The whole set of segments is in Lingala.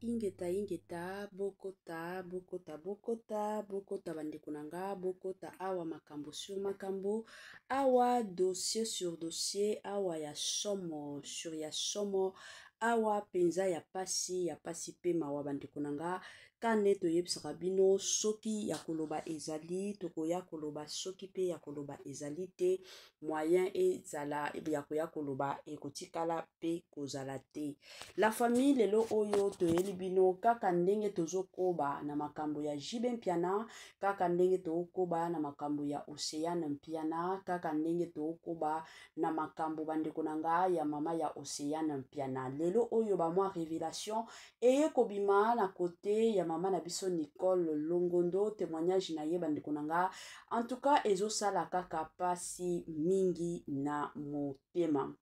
ingeta, bokota bandeko nanga, bokota awa makambo sur makambo, awa dossier sur dossier, awa ya somo sur ya somo, awa penza ya pasi pe mawa bandeko nanga, kane toyebisaka bino soki ya koloba ezali, tokoya koloba soki pe ya koloba ezali te, moyen ezala ya koloba ekotikala pe kozala te. La famille lelo oyo toyeli bino kaka ndenge tozokoba na makambo ya Jibe Mpiana, kaka ndenge tokoba na makambo ya Océane Mpiana, kaka ndenge tokoba na makambo bandeko nanga ya mama ya Océane Mpiana. Lelo oyo ba mwa révélation eye kobima na côté ya mama na biso Nicole Longondo, témoignage na ye bandeko nanga. En tout cas, ezo sala kaka pasi mingi na motema.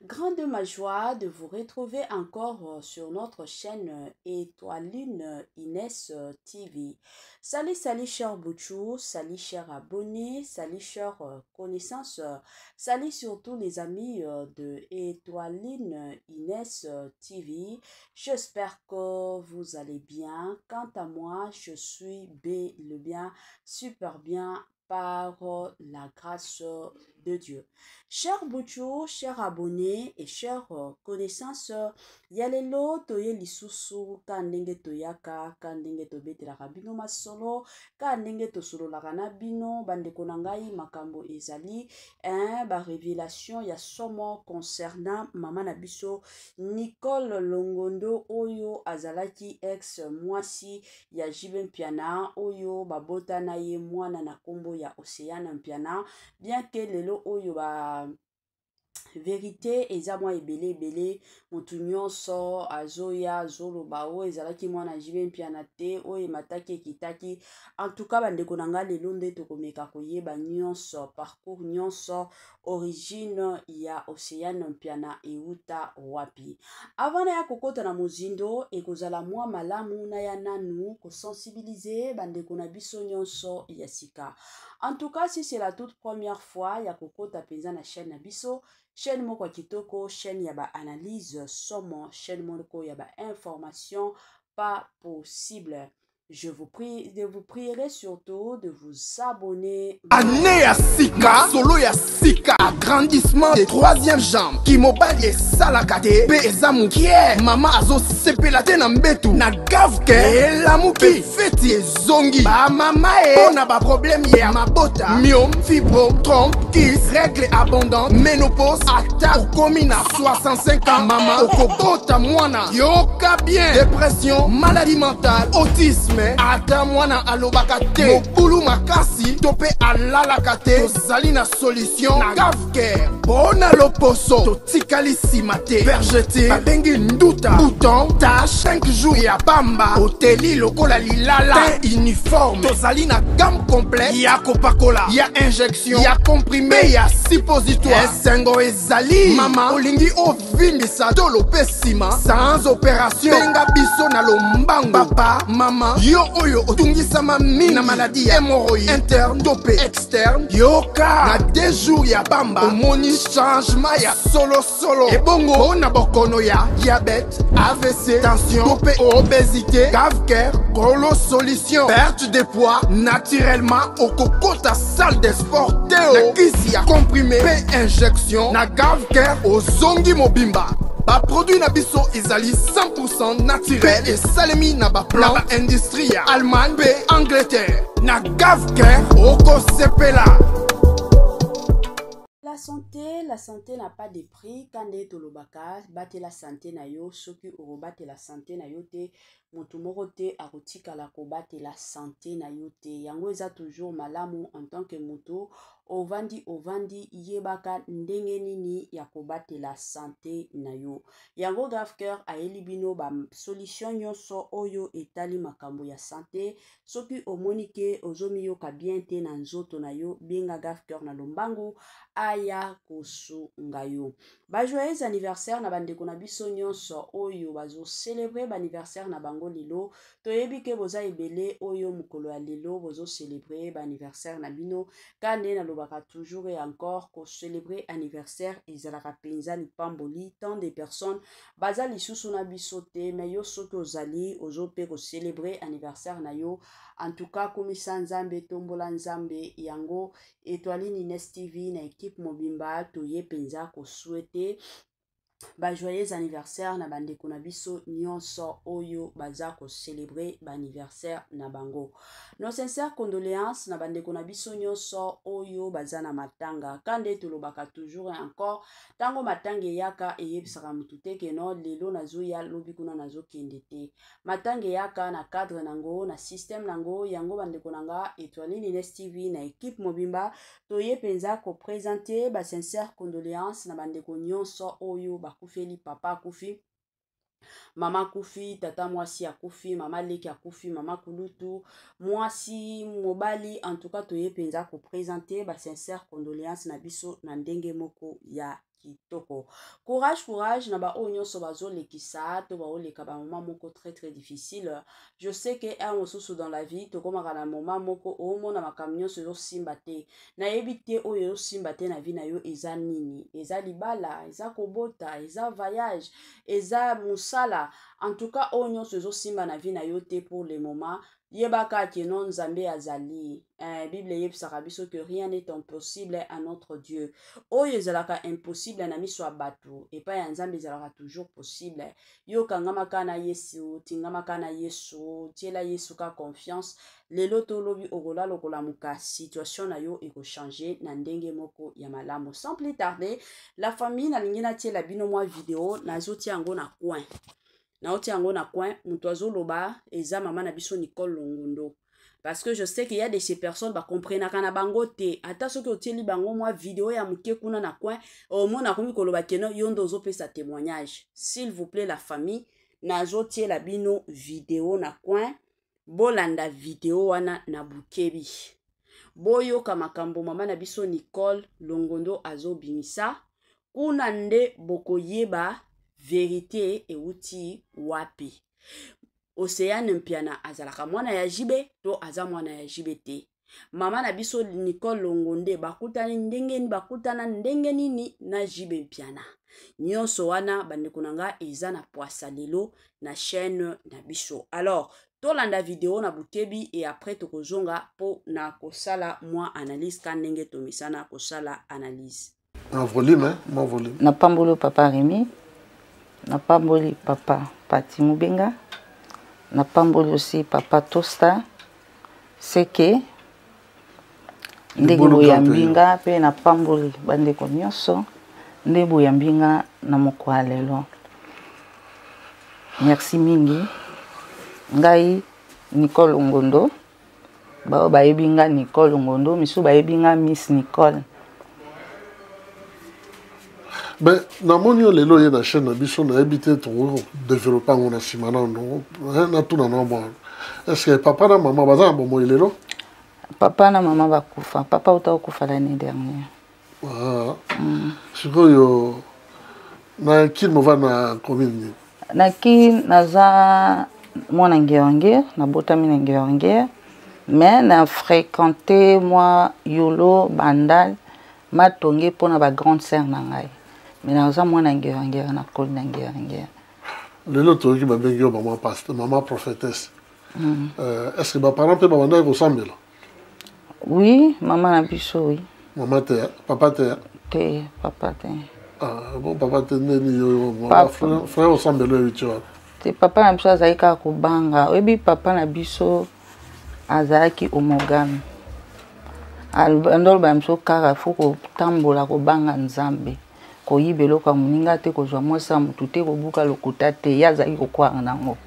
Grande ma joie de vous retrouver encore sur notre chaîne Étoiline Inès TV. Salut, salut chers Bouchou, salut chers abonnés, salut chers connaissances, salut surtout les amis de Étoiline Inès TV. J'espère que vous allez bien. Quant à moi, je suis bien, super bien par la grâce de Dieu. Chers Bouchou, chers abonnés et chers connaissances, yalelo toye lisusu ka ndenge toyaka, ka ndenge tobetelaka bino masolo, ka ndenge tosololaka na bino bandeko na ngai makambo ezali ba révélation ya somo concernant mama na biso Nicole Longondo oyo azalaki ex mwasi ya Jibe Mpiana oyo babota na ye mwana na kombo ya Océane Mpiana, bien que lelo oyo ba vérité eza mwa ebele mutu nyonso azoya azoloba o ezalaki mwana Jibe Mpiana te oyo mataki ekitaki. En tout cas bandeko nanga lelo nde tokomeka koyeba nyonso parcours nyonso origine ya Océane Mpiana euta wapi. Avant ya kokota na mozindo ekozala mwa malamu na ya nanu ko sensibiliser bandeko na biso nyonso ya sika. En tout cas, si c'est la toute première fois ya kokota penza na chaîne na biso, chaîne moko kitoko, chaîne yaba analyse somo, chaîne moko yaba information pas possible. Je vous prierai surtout de vous abonner. Année ya sika, solo ya sika, agrandissement des troisième jambes, qui mobile salakate, pe ezamu kie, mama azo sepela te na mbetu, na gavke, elamu pe feti zongi, ba mama na ba problème ya mabota, myome, fibrome, trompe, kiss, règle abondante, ménopause, ata, okomi na 65 ans, mama, okobota mwana, yoka bien, dépression, maladie mentale, autisme, ata mwana alobaka te, mokulu makasi, tope alalaka te, tozali na solution, na gavke, bona loposo, totikali sima te, vergete, babengi nduta, bouton, tache, 5 jours ya bamba, oteli lokola lilala, teint uniforme, tozali na gamme complète, ya kopakola, ya injection, ya comprimé, ya suppositoire, esengo ezali, mama, olingi ovindisa, tolo pe sima, sans opération, benga biso na lombangu, papa, mama, yo oyo otungisama mingi na maladie ya hémorroïde interne tope externe, yoka na 2 jours ya bamba omoni changement ya solo ebongo na bokono ya diabète, AVC, tension tope obésité, gavker, golo solution, perte de poids naturellement okokota salle de sport teo, na kisi ya comprimé pe injection, na gavker ozongi mobimba. Ba produit na biso ezali 100% naturel et salemi na ba plan na ba industrie ya Allemagne pe Angleterre, na gavker oko sepela. La santé n'a pas de prix. Quand est olobaka, bate la santé na yo, soki orobate la santé na yo te, mutu moko te akotika la kobate la santé na yo te. Yango eza toujours malamu en tant que mutu ovandi yebaka ndenge nini ya kobate la santé na yo. Yango gravker ayeli bino ba solution nyonso oyo etali makambo ya santé. Soki omonike ozomi yoka bien te na nzoto na yo, benga gravker na lombangu aya kosunga yo. Ba joyeux anniversaire na bandeko na biso nyonso oyo bazo célébrer ba anniversaire na bango yango lelo toyebi ke boza ebele oyo mokolo ya lelo bozo célébrer ba anniversaire na bino kande na lobaka toujours et encore ko célébrer anniversaire ezalaka penza lipamboli tant de personnes baza lisusu na biso te mais yo soki ozali ozo pe ko célébrer anniversaire na yo en tout cas komisa nzambe tombola nzambe yango Étoile Nines TV na équipe mobimba toye penza ko souhaiter ba joyeux anniversaire na bandeko na biso nyonso oyo baza ko célébrer ba anniversaire na bango. Nos sincères condoléances na bandeko na biso nyonso oyo baza na matanga. Kande tolobaka toujours et encore tango matange yaka eyebisaka mutu te ke no lelo nazoya lobi kuna nazokende te. Matange yaka na cadre nango na système nango yango bandeko nanga Étoile Nines TV na équipe mobimba toye penza ko présenter ba sincères condoléances na bandeko nyonso oyo kufeli papa akufi mama kufi tata mwasi akufi mama leki akufi mama kulutu mwasi mobali en tout cas toye penza ko présenter ba sincères condoléances na biso na ndenge moko ya kitoko. Courage na ba onyoso bazo lekisa to ba oleka ba moment moko très difficile. Je sais que un mosusu dans la vie to komaka na moment moko o mona makamyo so simba te na ebite oyo simba te na vie na yo eza nini eza libala eza kobota eza voyage eza musala en tout cas onyoso so simba na vie na yo te pour le moment yebaka ke non nzambe azali Bible yebisaka biso que rien n'est impossible à notre Dieu oyo ezalaka impossible na miso ya bato epai ya nzambe ezalaka toujours possible yo kangamaka na Yesu tingamaka na Yesu tiela Yesu ka confiance lelo tolobi okola lokola muka situation na yo eko changer na ndenge moko ya malamu. Sans plus tarder la famille na lingina tiela bino mwa video nazoti yango na coin naoti yango na coin mutu azoloba eza mama na biso Nicole Longondo parce que je sais qu'il y a de ces personnes ba comprendre kana bango te ata soki otieli bango mwa video ya muke kuna na coin au mona komi koloba keno yondo zo pesa témoignage s'il vous plaît la famille nazoti la bino video na coin bolanda video wana na bukebi boyo kama kambo mama na biso Nicole Longondo azobimisa kuna nde bokoyeba vérité euti wapi Océane Mpiana azalaka mwana ya jibe to aza mwana ya jibe te mama na biso Nicole Longonde bakutani ndenge nini na jibe Mpiana nyonso wana bandeko nanga eza na poasa lelo na chaîne na biso. Alors tolanda video na bukebi et après tokozonga po na kosala mwa analyse kanenge tomisana kosala analyse en volume hein mon volume na pambolo papa Rémi na pamboli papa Pati Mubenga na pamboli aussi papa Tosta seke ndenge boyambinga pe na pamboli bandeko nyonso nde boyambinga na moko alelo. Merci mingi ngai Nicole Longondo bao bayebinga Nicole Longondo misu bayebinga Miss Nicole. Ben, na monio lelo ye na chaîne na biso na habité to développer ngona simana ndo na tuna na bon. Est-ce que papa na maman baza bon moi lelo? Papa na maman bakufa. Papa uta kufa l'année dernière. Ah. Sikoyo na kin mova na commune. Na kin naza mwana ngewange na botami na ngewange mais na fréquenté moi yolo bandal matonge pona ba grande sœur na ngai. Mais naza mwana ngewange na kol na ngewange. Lelo to ki ba bengi maman pasteur, maman prophétesse. Est-ce que ba parents pe ba banda ressemble? Oui, maman na biso oui. Maman te, papa te. Te, papa te. Ah bon papa te neni yo frère ressemble le tu vois. Te papa na biso azaika ko banga. Oyebi papa na biso azaki homogame. Andol ba mso kaka foko tambola ko banga nzambe. Ko yibelo kwa muninga te ko zwa mwasa mutu te ko buka lokuta te yazaki ko kwa nango.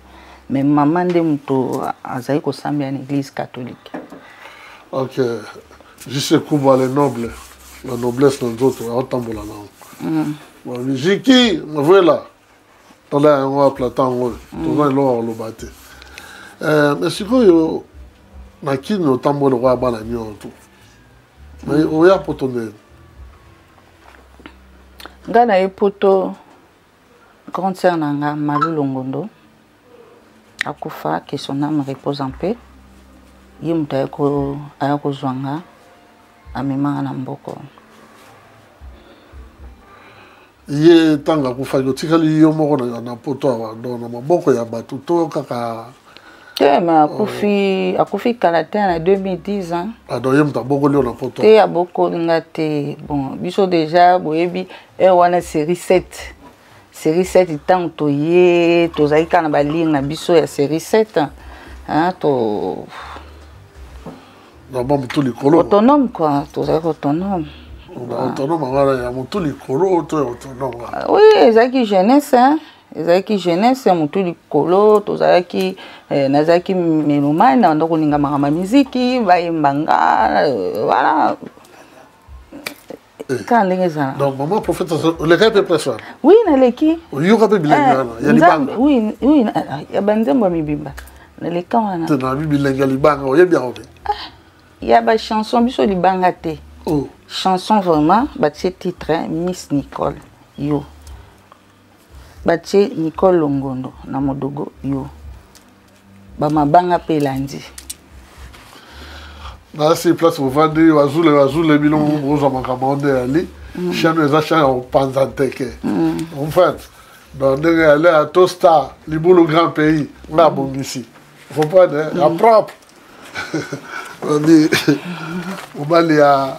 Mais maman de muto azaki ko sambia na église catholique. OK. Je sais comment les nobles, la noblesse dans d'autres autambola nango. Bon, Jiki, voilà. Tola ngo platan ngo. Tola lo lo bate. Mais sikoyo na kino tambola kwa bana nyoto. Mais oya potone. Ngana epoto grande sœur nanga Malu Longondo akufa, que son âme repose en paix. Ye mutu ayako zwanga amemanga na mboko. Ye tanga akufa yo tikali yo moko na poto awa na maboko ya bato to kaka. Te ma akufi kalaté en 2010 hein. Ado ye mutu aboko lio na poto. Te aboko nga te bon biso déjà boyebi wana série 7. Série 7 tant to ye to zaika na baling na biso ya série 7 hein to d'abord mutu likolo autonome quoi to zaika autonome autonome ngala ya mutu likolo to autonome oui ezaki jeunesse hein ezaki jeunesse mutu likolo to zaiki nazaki melomane na ndako ninga makama muziki bayembanga voilà. Donc maman prophète le cas peut presser. Oui na leki. Yo ka pe bilanga ya libanga. Oui ya banzembo mibimba. Na leka wana. Na bilanga libanga oye bien obe. Ya ba chanson biso libanga te. Oh. Chanson vraiment ba titre hein, Miss Nicole yo. Ba Nicole Longondo na modogo yo. Ba mabanga pe landi. Là, c'est place pour vendre, les millions de gens qui ali. Chez nous, les achats au Panzanteke. En fait, dans les aller à Tosta, les beaux grands pays, on a bon ici. Il ne faut pas dire, la propre. On dit, on va aller à.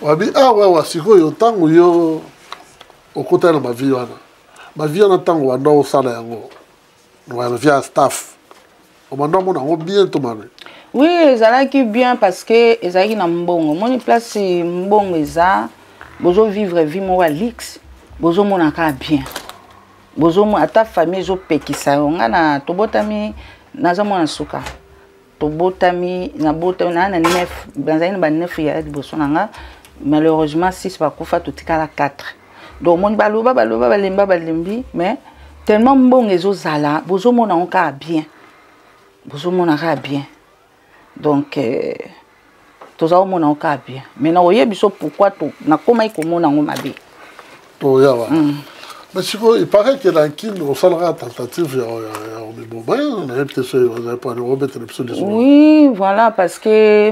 On dit, ah ouais, c'est quoi, il temps où yo au côté de ma vie, ma vie, on a tant où on doit au salaire, on va faire staff. On m'a demandé, on va bien tout mal. Oui, ezalaki bien parce que ezalaki na mbongo. Moni place mbongo eza bozo vivre vie mo lix, bozo monaka bien. Bozo mo ata famille zo pekisa nga na tobotami naza mwana suka. Tobotami na botami na 9, banzani ba 9 ya liboso nanga. Malheureusement 6 ba kufa totikala 4. Donc moni baloba balembi mais tellement mbongo ezo zala bozo mona onka bien. Bozo monaka bien. Donc tous au monde encore bien mais na oyebi so pourquoi to na koma ikomona ngo mabe to ya wa mais il paraît que dans kin on sera tentative ya on est bon ben on a peut-être on a pas de remettre l'épisode. Oui voilà parce que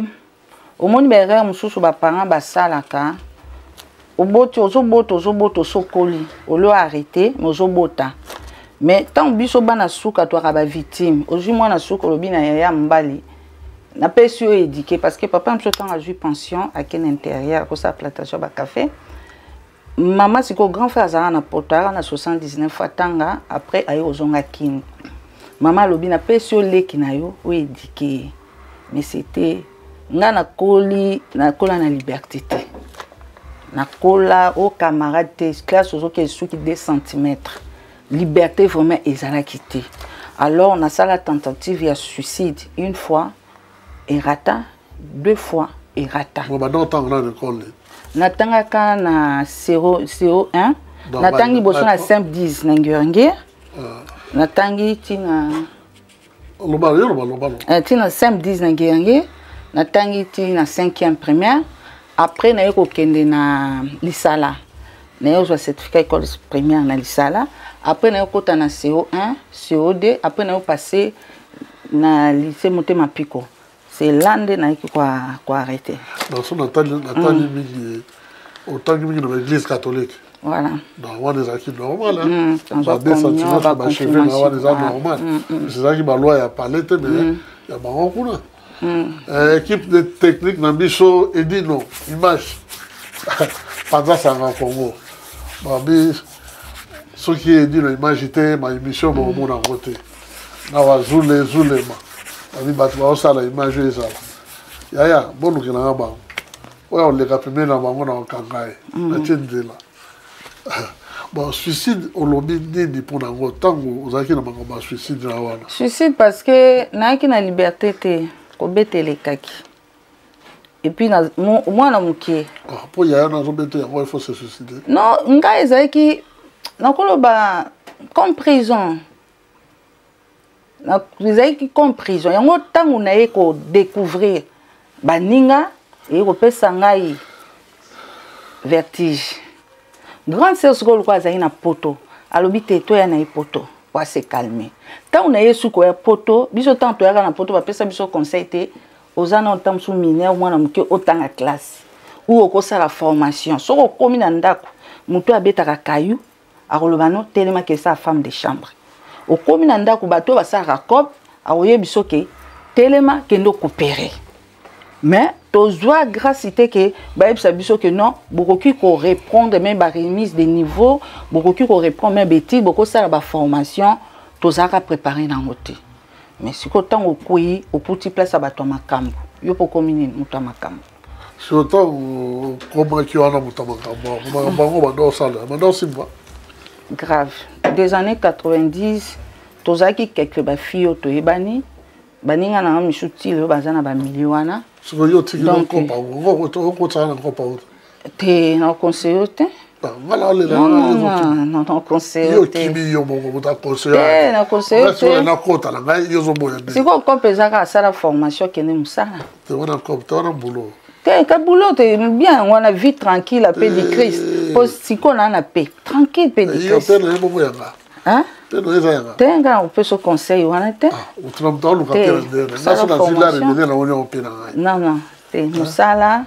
au monde berre mususu ba parents ba salaka oboti ozoboto sokoli olo arrêter mais ozobota mais tant biso bana suka to ka ba victime ozui mwana suka lobi na ya mbali. Na pesi éduqué parce que papa me temps a joué pension à quel intérieur pour sa plantation ba café. Maman c'est ko grand frère azana na potara na 79 atanga après ayo ozonga kin. Maman lobi na pesi leki na yo o éduqué. Mais c'était nga na kola na liberté te. Na kola au camarade te classe ozo ke souki 2 cm. Liberté vraiment ezala quitté. Alors on a ça la tentative de suicide une fois. Errata, 2 fois errata. Bon, bah, dans le temps, on a l'école. Natangaka na 0-1. Natangi boso na 5-10 na ngirangir. Natangi tina. Tina 5-10 na ngirangir. Natangi tina 5e primaire. Après, na yoko kende na Lisala. Na yoko certificat école primaire na Lisala. Après, na yoko ta na CO1, CO2. Après, na yoko passé na lycée Motema Pico. C'est l'année qui a arrêté. Dans son autant que l'église catholique. Voilà. Dans on a des acquis normaux. Dans des sentiments qui m'a chevé, on a des acquis normaux. C'est ça qui m'a loi à parler, mais il y a pas beaucoup. Équipe de technique, Nambiso, et dit non, image. Pendant ça, en Congo. Ce qui est dit, l'image était ma émission, mon monde en côté. Nawa Zoulé, Ami batwa osala image ezala. Ya bonu kina ngaba. Oya oleka pembe na bango na kangaye. Na tendela. Bon suicide olobi nini pour nango tango ozaki na bango ba suicide na wana. Suicide parce que naaki na liberté te ko betele kaki. Et puis moi na mukie. Ah po ya na zo betele yango il faut se suicider. Non, nga ezaki na koloba comme prison. Vous avez compris, il y a un temps où on a découvrir baninga et on peut s'engager vertige. Grande sœur ce que vous avez na poto, alobite toi na poto. pour se calmer. Tant on a eu sous quoi poto, biso tant tu as un poto, va passer biso conseil te, aux ans autant sous mineur, moi non que autant à classe ou au cours de la formation. So au commune andako, muto abeta ka caillou, a relevano tellement que sa femme de chambre. Au commune andako bato va sa rakop, a oye biso ke tellement que ndo coopérer. Mais tozoa grâce que ba ebisa biso que non, beaucoup qui ko répondre même ba remise des niveaux, beaucoup qui ko répondre même bêtise, beaucoup ça la formation, tozaka préparer na ngote. Mais si ko tant au kuyi, au petit place à bato makambo. Yo po commune muta makambo. Si autant comment qui a na muta makambo, bango bando sala, bando simba. Grave. Des années 90, tozaki quelques ba filles to ebani, baninga na mishuti le bazana ba miliona. Donc, non conseiller. Non, conseiller. C'est quoi qu'on peut faire ça la formation qui est ça? Quel boulot bien, on a vie tranquille à paix de Christ. Si on a la paix, tranquille paix de Christ. Hein? Tenga on peut se conseiller on a été non te musala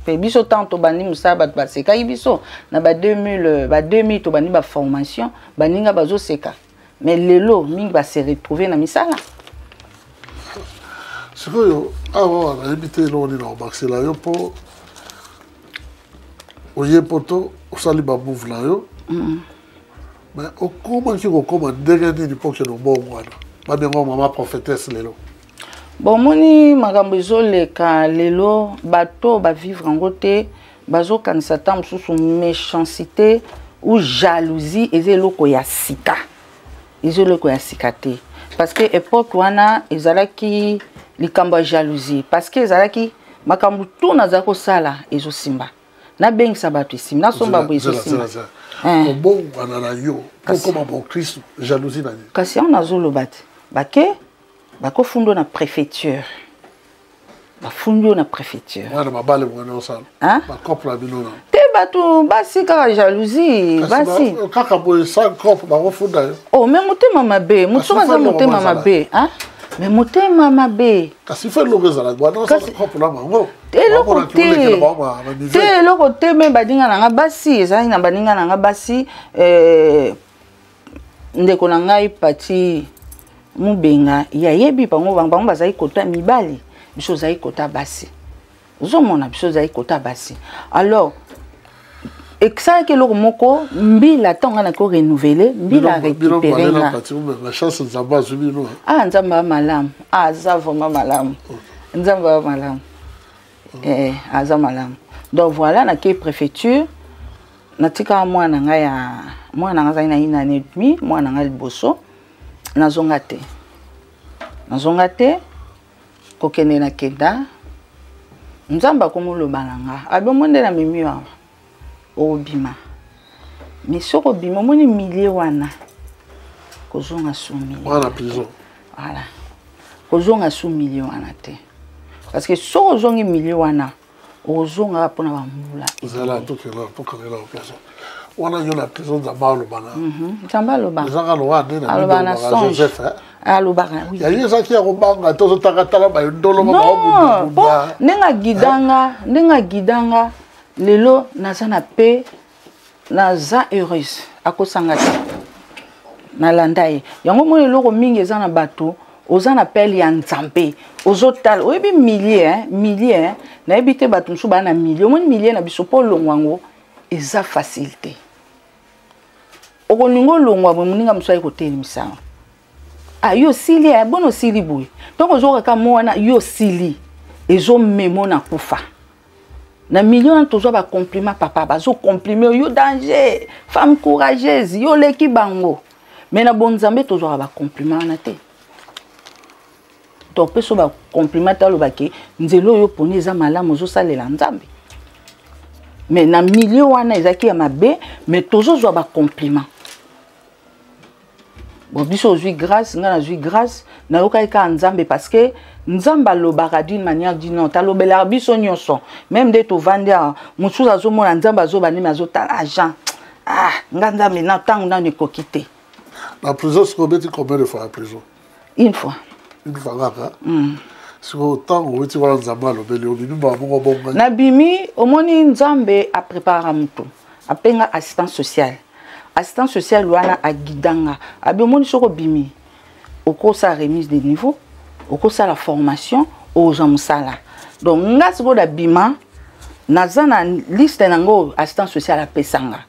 pe biso tanto bani musaba ba seka biso na ba 2000 to bani ba formation baninga bazo seka mais lelo mingi ba se retrouver na misala sikoyo awa na habité lo ni na baxela yo po oye poto osali ba move la yo. Mais comment tu recommandes de l'époque de bon voilà pas bien maman prophétesse lelo bon moni makambo ezole ka lelo bato ba vivre en côté bazo kanisa tam sous méchanceté ou jalousie ezelo ya sika ezelo ko ya sikate parce que époque wana ezalaki likambo jalousie parce que ezalaki makambo tout nazako sala ezo simba na bengisa bato simba na somba bo ezo simba. Bon, on a yo, comme bon Christ, jalousie na. Kasi on a zolo bat. Bake, bako fundo na préfecture. Ba fundo na préfecture. Wana mabale mwana osala. Hein? Ba couple la bilona. Te batu basi ka jalousie, basi. Kaka boy sa couple ba funda yo. Oh, mais motema mabe, mutsoka za motema mabe, hein? Mais motema mabe. Kasi fait lo bezala, bwana sa couple la mango. Te loko te me badinga nanga basi ezali na badinga nanga basi ndeko na ngai pati mubenga ya yebi bango bazali kota mibali biso zali kota basi uzomona biso zali kota basi alors exaka ke loko moko mbila tonga na ko renouveler mbila récupérer la chance nzamba zubino nzamba malamu za vraiment malamu nzamba malamu azamalam. Donc voilà, na ke préfecture, na tika moi na nga na une année et demie, moi na nga liboso, na zongate. Na zongate, kokene na kenda, nzamba komo lo balanga. Abo monde na mimiwa, obima. Mais soko bima moni milier wana. Kozonga sumi. Wana prison. Voilà. Kozonga sumi wana te. Parce que si on a un million, on a un peu de moula. Vous allez tout que là, pour qu'on ait la prison. On a une prison de Malobana. Tambalobana. Vous avez un Joseph. Alobana, oui. Il y a eu ça qui a robanga, tout le temps, non, nenga gidanga, lelo, naza na paix, naza heureuse, akosangata. Na landaye. Yango mo lelo mingi eza na bato. Aux en appel ya nzambe aux hôtels oyebi milliers na ebité bato nsu bana millions mon milliers na biso po longwango eza facilité okoningo longwa bo muninga mso ayiko telimisa yo sili ya bono sili boy donc ozo ka mwana yo sili ezo memo na kufa na millions tozo ba compliment papa bazo comprimer yo danger femme courageuse yo leki bango mais na bon nzambe tozo ba compliment na te. Donc, peut-être que compliment à l'obaki, nzelo yo poni za malamu zo salela nzambe. Mais na milieu wana ezaki ya mabe, mais tozo zo ba compliment. Bon biso zui grâce, nga na zui grâce, na yoka ka nzambe parce que nzamba lobaka d'une manière d'une ta lobela biso nyonso. Même de to vandia, musu azo mona nzamba zo banima zo ta agent. Nga nzambe na tangu na ne kokite. La prison, c'est combien de fois la prison? Une fois. Une fois, c'est autant où tu vas dans Zambalo, Nabimi, au moins, Nzambe a préparé muto. A penga assistance sociale. Assistance sociale, wana a guidanga. Abi, au moins, soko bimi. Au cours sa remise de niveau, au cours sa la formation, aux gens moussala. Donc, nga soko da bima, nazana liste nango assistance sociale a pesanga.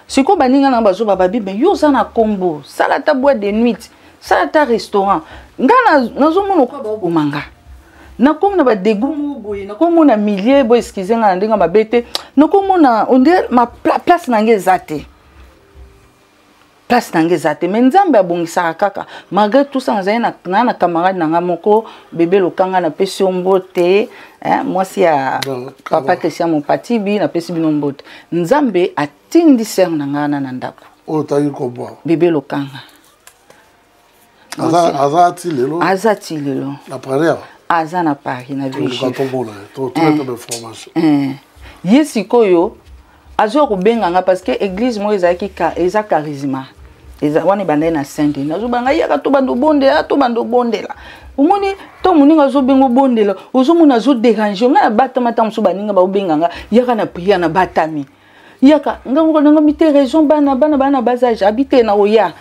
Si ko baninga na bazo bababi, ben yo zana combo, salata boîte de nuit, salata restaurant. Nga nazo mono kwa ba manga. Na comme na ba dégoût boye, na comme na millier boy excusez nga ndinga mabete, na comme na on dirait ma place nange zate. Place nange zate, mais nzambe abongisa kaka. Malgré tout ça nzai na camarade nanga moko bébé lokanga na pesi ombote, hein, moi si a papa Christian mon patibi na pesi binombote. Nzambe atindi ser nanga na ndako. Oh tayi ko bo. Bébé lokanga. Azati lelo. Azati lelo. La première. Aza na Paris na vie. Yesi koyo azo ko benganga parce que église mo ezaki eza charisma. Eza wani bande na sainte. Nazo banga yaka to bando bondela to bando bondela. Umoni to muninga zo bengo bondela, ozo muna zo déranger nga batama tam so baninga ba benganga yaka na prière na batami. Yaka nga mite raison bana bazage habiter na oya.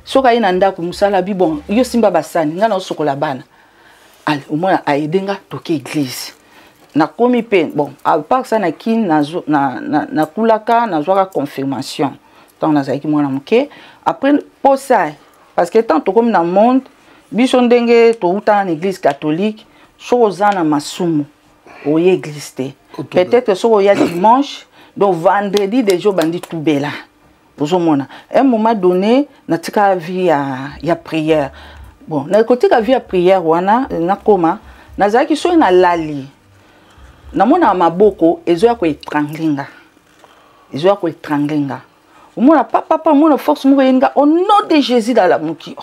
Soka ina ndako musala bi bon yo simba basani nga na sokola bana. Allez, au moins à aider toke église. Na komi pe bon, à part ça na kin na kulaka na zoaka confirmation. Tant na zaiki mwana muke. Après pour ça parce que tant to comme dans monde, biso ndenge to uta na église catholique, soza na masumu o église té. Peut-être so ya dimanche, donc vendredi des jours bandi tout bela. Ozomona. Un moment donné, na tika vie ya prière. Bon, na côté de la vie à prière, wana na koma, na zaki so na lali. Na mona maboko ezo ya ko étranglinga. Ezo ya ko étranglinga. O mona papa mona force mo yenga au nom de Jésus dans la muki.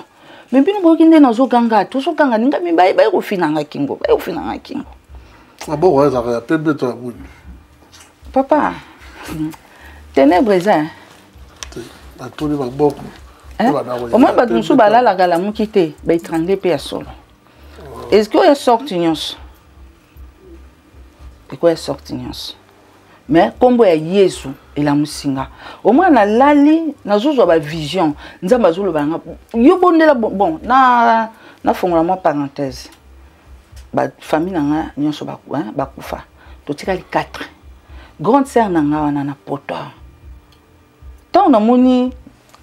Mais bino bo kinde na zo ganga, to so ganga ninga mi ba ko finanga kingo, ba ko finanga kingo. Abo wa za ya pembe to abu. Papa. Ténèbres hein. Na to ni maboko. Au moins, nous sommes là, la mukite, ben étranglé pe solo. Est-ce que est sorti nyos? Et quoi est sorti nyos? Mais comme boya Yesu et la musinga. Au moins na lali, na zozo ba vision. Nzamba zolo banga. Yo bondela bon na fongola moi parenthèse. Ba famille nanga nyonso ba kufa. To tikali 4. Grande sœur nanga wana na poto. Tant na moni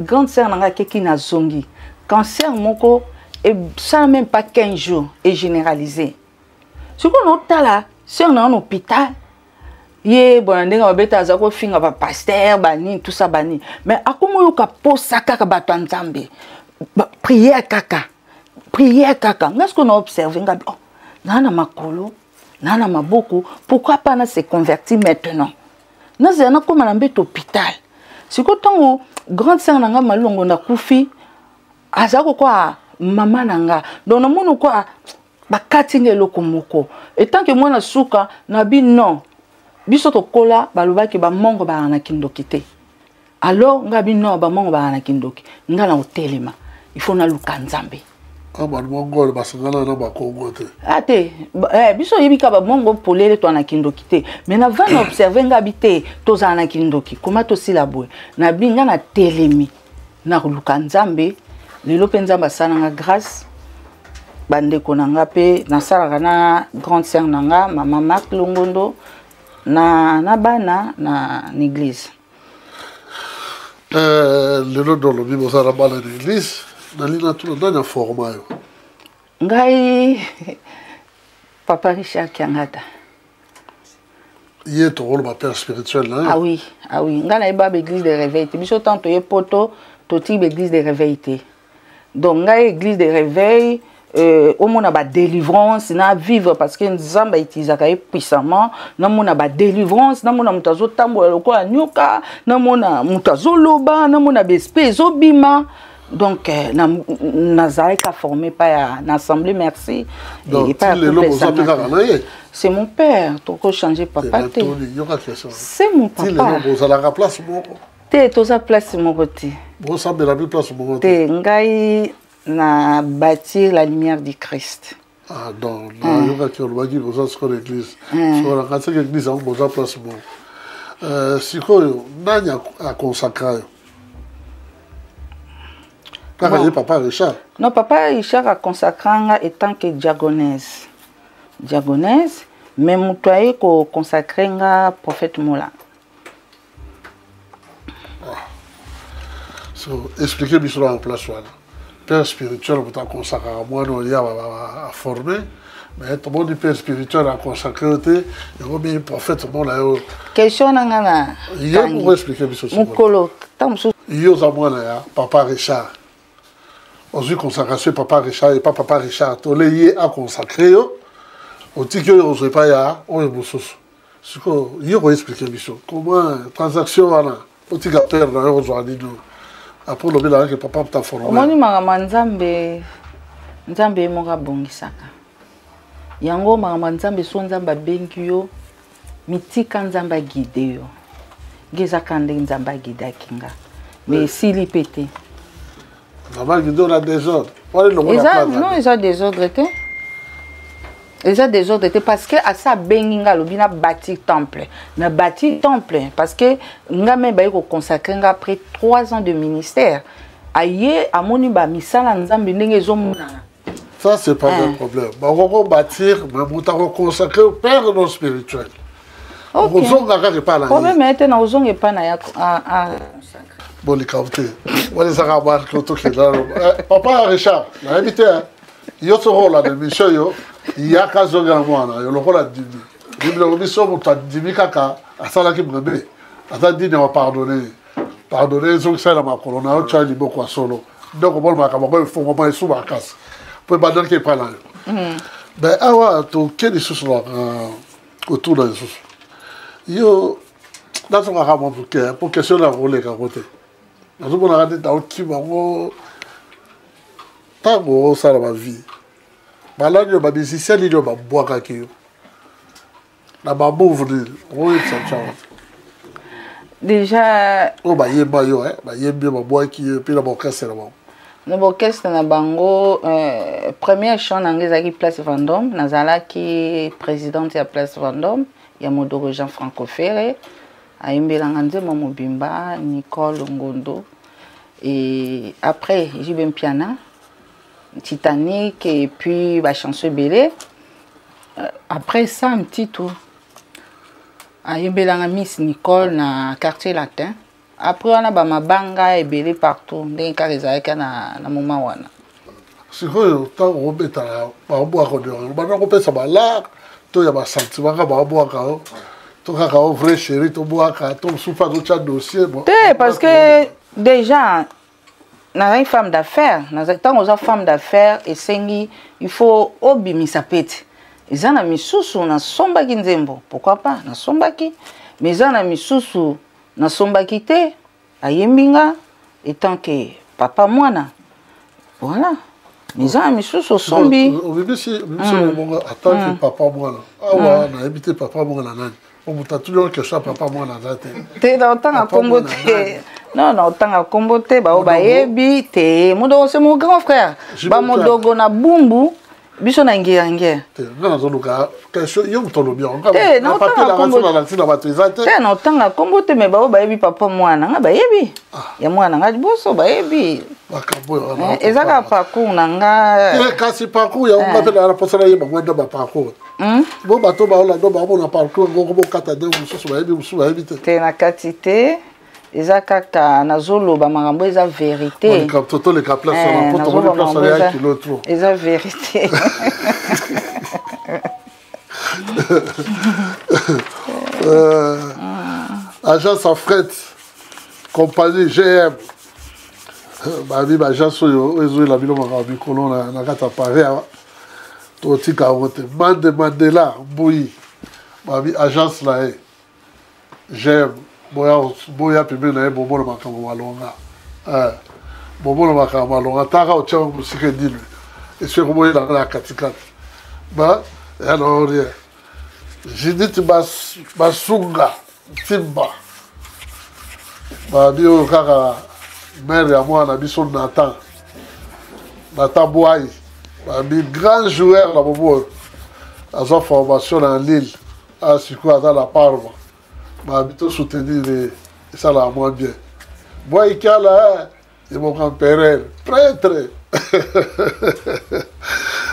grande sœur nanga keki na zongi. Cancer moko et ça même pas 15 jours est généralisé. Ce qu'on a là, c'est un hôpital. Ye bon ndenge babeta azako finga ba pasteur bani tout ça bani. Mais akomo yo ka posa kaka bato nzambe. Prière kaka. Prière kaka. Qu'est-ce qu'on a observé ngabi? Oh, nana makolo, nana maboko, pourquoi pas na se convertir maintenant? Na zena comme na mbet hôpital. C'est que tant grande sœur nanga malongo na kufi azako kwa mama nanga donc mono kwa bakati ngeloko moko et tant que moi na suka na bi non biso to kola balobaki ba mongo ba na kindoki te alors ngabi non ba mongo ba na kindoki ngala hotelema il faut na luka nzambe aba mongo ba sangana na ba kongo te ate biso yebika ba mongo polele to na kindoki te mais na va na observer ngabi te to za na kindoki comment to silabwe na binga na telemi na luka nzambe lelo penza basana nga grâce bande konanga pe na sala na grande sœur nanga mama Marc Longondo na bana na l'église lelo do lo bibo sala bana na l'église na lina tout dans format yo ngai papa Richard Kiangata yé to rôle père spirituel là ah oui ngana eba l'église de réveil biso tanto ye poto to ti l'église de réveil te donc ngai église de réveil au monde a ba délivrance na vivre parce que nzamba itisaka puissamment na mona ba délivrance na mona mutazo tambola lokola nyoka na mona mutazo loba na mona bespe zobima donc na zaika formé pas na assemblée merci et pas c'est mon père toko changer papa c'est mon papa te toza place mon côté Bon, ça me la plus place au moment. Ngai na bâtir la lumière du Christ. Ah non, il y a qui ont dit que ça l'église. Sur la quatrième église, on a place bon. Si quoi, Nanya a consacré. Quand papa Richard. Non, papa Richard a consacré étant que diagonèse. Diagonèse, mais moutoye ko consacré nga prophète Moula. So, expliquez-moi cela en place. Père spirituel, vous avez consacré à moi, nous à former. Mais tout le monde dit père spirituel a consacré, il y a un prophète. Question nangana. Il y a pour expliquer cela. Mukolo. Il y a papa Richard. On dit consacration papa Richard et pas papa Richard. Tout le monde a consacré. On dit que on ne pas ya, on est boussous. C'est quoi? Il y a expliquer comment transaction voilà. On dit que père là aujourd'hui nous. Après le bilan que papa t'a formé. Moi ni mama nzambe moka bongisaka. Yango mama nzambe so nzamba bengi yo mitika nzamba guide yo. Geza kande nzamba guide kinga. Mais s'il pété. Nzamba guide on a désordre. Non, ils ont désordre. Ils ont désordre parce que à ça benginga lobina bâti temple. Na bâti temple parce que nga même ba ko consacrer après 3 ans de ministère. Aye amoni ba misala nzambe ndenge ezomona. Ça c'est pas un problème. On va bâtir, mais on va consacrer au père non spirituel. OK. Problème est na ozonga pas na ya bon les capter. On les a marqué tout que là. Papa Richard, la invité yo ce rôle là de mission yo. Il y a qu'à se gagner moi là, il y a le rôle à dire. Le mission pour ta dire kaka, à ça là qui me met. À ça dire on va pardonner. Pardonner ceux qui sont dans ma colonne, on tient les beaucoup à solo. Donc on va me il faut vraiment sous ma casse. Pour pas donner qui pas là. Ben ah tu quel est ce là autour de ça. Yo dans son ramo pour question la rôle à côté. Nous on a regardé dans qui va pas gros ça dans ma vie. Malade yo ba musicien ni yo ba boaka ki yo. Na ba mouvre oui ça chance. Déjà o ba yeba yo ba yembi ba boaki puis la orchestre là. Na orchestre na bango première chant angezaki Place Vendôme nazala ki présidente ya Place Vendôme ya Modoro Jean Franco Ferré aimbelanga nzema mobimba Nicole Ngondo et après Jibem Piana Titanic et puis bah, Chanceux Bélé. Après ça, un petit tour. À Miss Nicole, na quartier latin. Après, on a ma banga et Bélé partout. D'un cas, ils ont na moment wana. C'est quoi, tant qu'on met à boire, on peut savoir là, tout y a un sentiment à boire, tout à vrai chéri, tout boire, tout souffle d'autres dossiers. Parce que déjà, na une femme d'affaires, tant aux femmes d'affaires et sengi, il faut obimi sapete. Ils en a mis sous na sombaki nzembo. Pourquoi pas na sombaki? Mais ils en a mis sous na sombaki te ayembinga étant que papa moana. Voilà. Mais ils en a mis sous sombi. Au si attends que papa moana. Ah ouais, on a habité papa moana nani. On t'a toujours que ça papa moana date. T'es dans temps à Congo te. Non, autant à comboter, bah, bayebi, te, modo, c'est mon grand frère. Bah, mon dogo na bumbu, biso na ngirange. Non, non, question, yo mtono bien. Te, non, autant à comboter, mais bah, bayebi papa moi, nanga, bayebi. Ya moi, nanga, boso, bayebi. Ezaka parcours, nanga. Kasi parcours, ya, on va faire la personne, il m'a dit, parcours. Bon, bateau, bah, on a un parcours, on va katade, on va éviter. Te, na quantité. Eza kaka nazolo ba makambo eza vérité. Toto le ka place na poto le place ya kilotro. Eza vérité. Agence en fret compagnie GM. Ba bi ba agence yo ezo la bilo makabi kolon na kata pare to tika wote mande Mandela Boyi. Ba bi agence là GM boya pibe na bobo na makambo malonga bobo na makambo malonga taka otia musike dilu et c'est comme il a la katikati ba alors Judith Basunga Timba ba bio kaka mère ya mwana biso Nathan Boy babi grand joueur la bobo azwa formation en Lille a siko aza la Parma babi to soutenir ça la moins bien Boy Kala et mon grand-père prêtre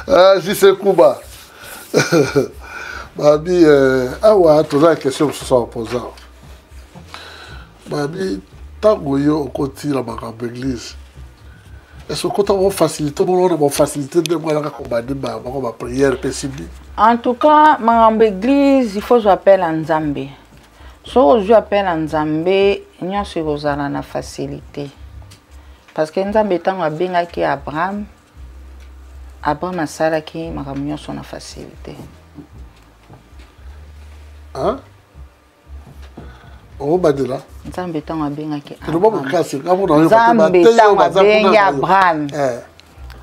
ah J.C. Kuba babi awa toza la question que ce soit opposant babi tango yo okoti la makambo église est-ce que tu as facilité on a facilité de moi la combattre ma prière possible en tout cas makambo église il faut que j'appelle en Nzambe so je appelle en Nzambe nyonso kozala na facilité parce que Nzambe tango abengaki Abraham asalaki makambo nyonso na facilité hein oh badela Nzambe tango abengaki Abraham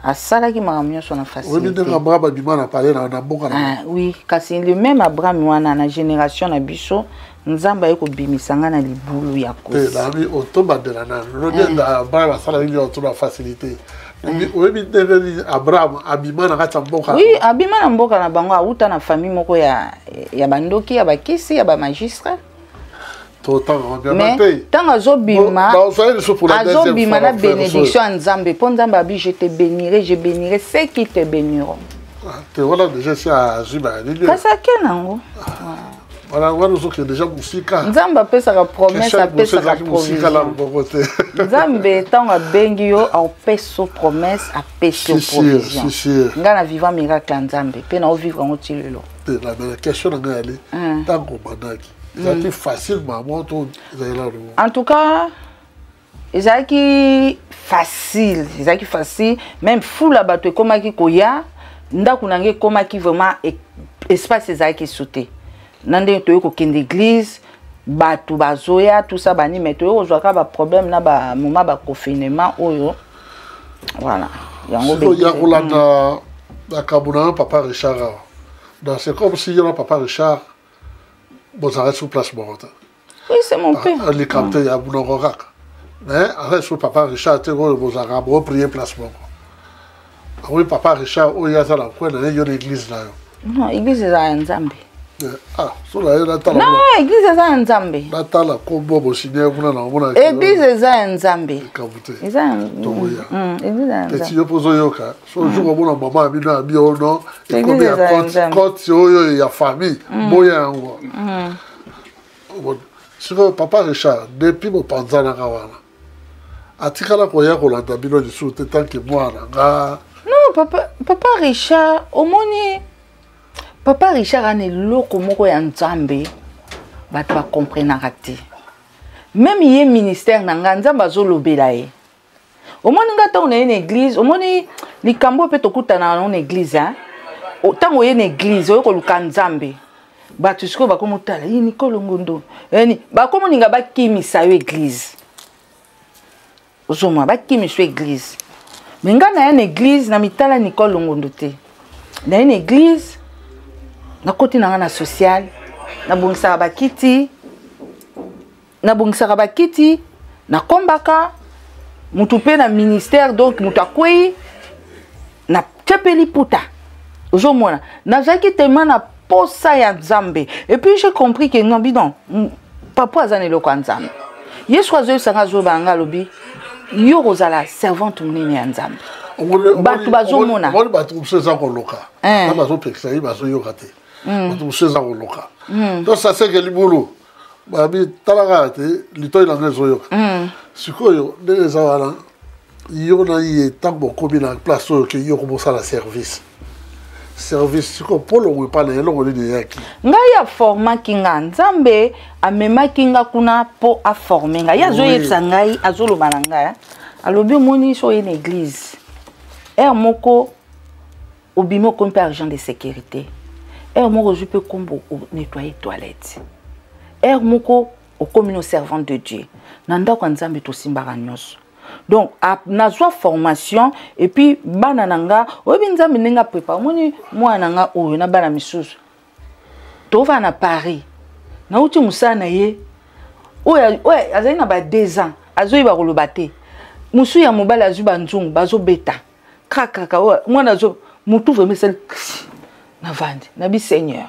asalaki makambo nyonso na facilité oui kasi le même Abraham wana na génération na biso Nzambe ayeko bimisanga na libulu ya kosi la otobadela na lodenda Abraham asalaki nyonso na facilité Abraham abima na kati mboka oui abima na mboka na bango auta na famille moko ya bandoki ya bakisi ya ba magistrat mais tant azobima na bénédiction à Nzambe pour Nzambe abi je te bénirai ceux qui te béniront te voilà déjà c'est à Zuba kasa kenango voilà on nous que déjà musika Nzambe apesaka promesse apesaka provision Nzambe tant abengi yo apeso promesse apeso provision nga na vivant miracle à Nzambe pe na vivre en otilelo la question nga aller tant ko manaki c'est facile maman tout en tout cas ezaki facile même fou la bato ekomaki koya ndako nange ekomaki vraiment espace ezaki sauté nande to yoko kende église bato bazoya tout ça bani mais to yoko zwaka ba problème na ba moment ba confinement oyo voilà yango be ya kolanda ba kabuna papa Richard dans c'est comme si y a papa Richard bon ça reste sur place bon oui c'est mon père les capteurs ya bunogaka mais arrête sur papa Richard te go bon ça va prier place bon oui papa Richard o ya ça la quoi dans l'église là non église za Nzambe ah so la na tala non église za Nzambe na tala ko bobo signé kuna na mona église za Nzambe kabute eza église za Nzambe si yo pozo yoka so jour bona maman abi na bi ono et comme ya côte yo ya famille boya ngo sur papa Richard depuis mon panzana kawana atikala ko ya ko landa bino du sous tant que moi nga non papa Richard omoni papa Richard ane loko moko ya Nzambe bato ba comprendre te même yé ministère na nga Nzambe azolobela ye omoni nga tango na une église omoni likambo pe tokutana na une église hein tango ye na église oyeko luka Nzambe bato siko bakomotala yi Nicole Ngondo eni bakomoninga bakimisa yo église ozomwa bakimisa yo église mais nga na une église na mitala Nicole Ngondo te na une église na koti na nga na social na bongisaka bakiti na kombaka mutu pe na ministère donc mutu akwei na tepeli puta ozomona nazalaki tellement na posa ya Nzambe et puis j'ai compris que non bidon papa azana eloko ya Nzambe yesu azoyebisanga azobanga alobi yo kozala servante monene ya Nzambe bato bazomona bato mosusu koloka bazopekisa ye bazoyoka te bato mosusu koloka donc ça c'est que libulu babi talaka te litoi na nga ezoyoka sikoyo ndenge eza wana yo na ye ntango bokomi na place oyo ke yo komosala service siko polo we pa na eloko nini yaki ngai ya formaki nga Nzambe amemaki nga kuna po aforme nga ya azoyebisa ngai azoloba na ngai alobi omoni so ye na église moko obimi okomi mpe argent de sécurité moko ozwi mpe kombo nettoyer toilette moko okomi no servante de Dieu na ndako ya Nzambe tosimbaka nyonso donc nazwa formation et puis bana nanga oyebi Nzambe ndenge prépare moni mwana nanga oyo na bana misusu tova na Paris nauti musana ye oyo azali na ba 2 ans azoyeba koloba te musu ya mobali azuba nzungu bazo beta kaka mwana zo mutu vraiment c'est na vandi na bi seigneur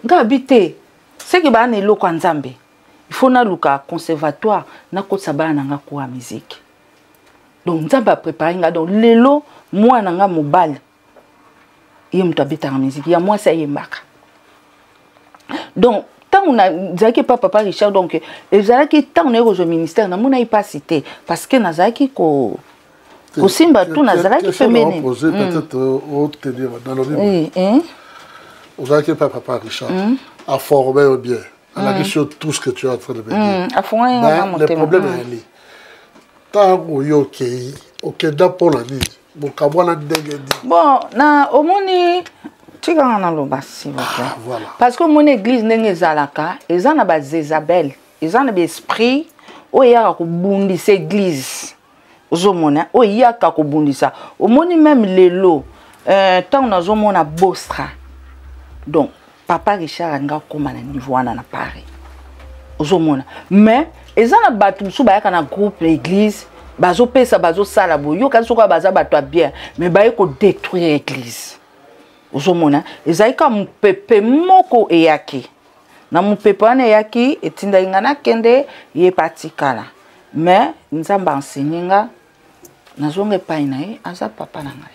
nga habité c'est que ba na eloko nzambe il faut na luka conservatoire na kotsa bana nga ko musique donc nzambe a préparé nga donc lelo mwana nga mobali yé mutu habita en musique ya moi ça yembaka donc tant on a zaki papa Richard donc ezalaki tant on est au ministère na mona pas cité parce que nazaki ko simba tout nazalaki féminin peut-être au tenir dans le livre ozalaki papa Richard a formé bien à la question tout ce que tu es en train de me dire a formé le problème est là tant on yoki okenda pour la nuit bokabwana ndenge bon na omoni tika na lobasi voilà parce que mon église ndenge zalaka ezana ba Zézabel ezana ba esprit oya ko bundisa église ozomona oya ka ko bundisa omoni même lelo tant nazomona Bostra donc papa Richard nga koma na niveau wana na Paris ozomona mais ezana batu su ba na groupe l'église bazo pesa bazo sala boyo kasi ko baza bato bien mais ba ko détruire l'église ozomona ezaika mupepe moko eyaki na mupepe wana eyaki etinda ingana kende ye patikala mais nzamba enseigninga nazonge paina aza papa na ngai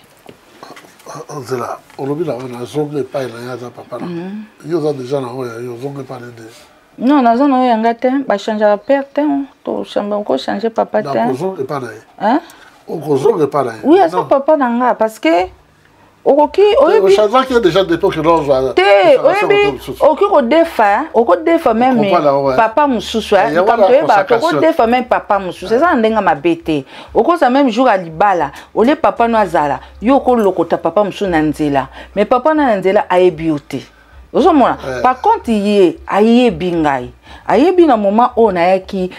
Angela olobi la wana nazonge paina aza papa na yo za déjà na oya yo zonge pa de non nazona oya ngate ba changer père te to chamba ko changer papa te na zonge pa na hein o zonge pa na oui aza papa na nga parce que okoki oyebi changement qui est déjà d'époque non voilà te oyebi oko defa même papa mususu oko defa même papa mususu c'est ça ndenga mabete oko ça même jour à libala ole papa no azala yo ko lokota papa mususu na nzela mais papa na nzela ayebi ote ozomona par contre ye ayebi ngai ayebi na moment on a yaki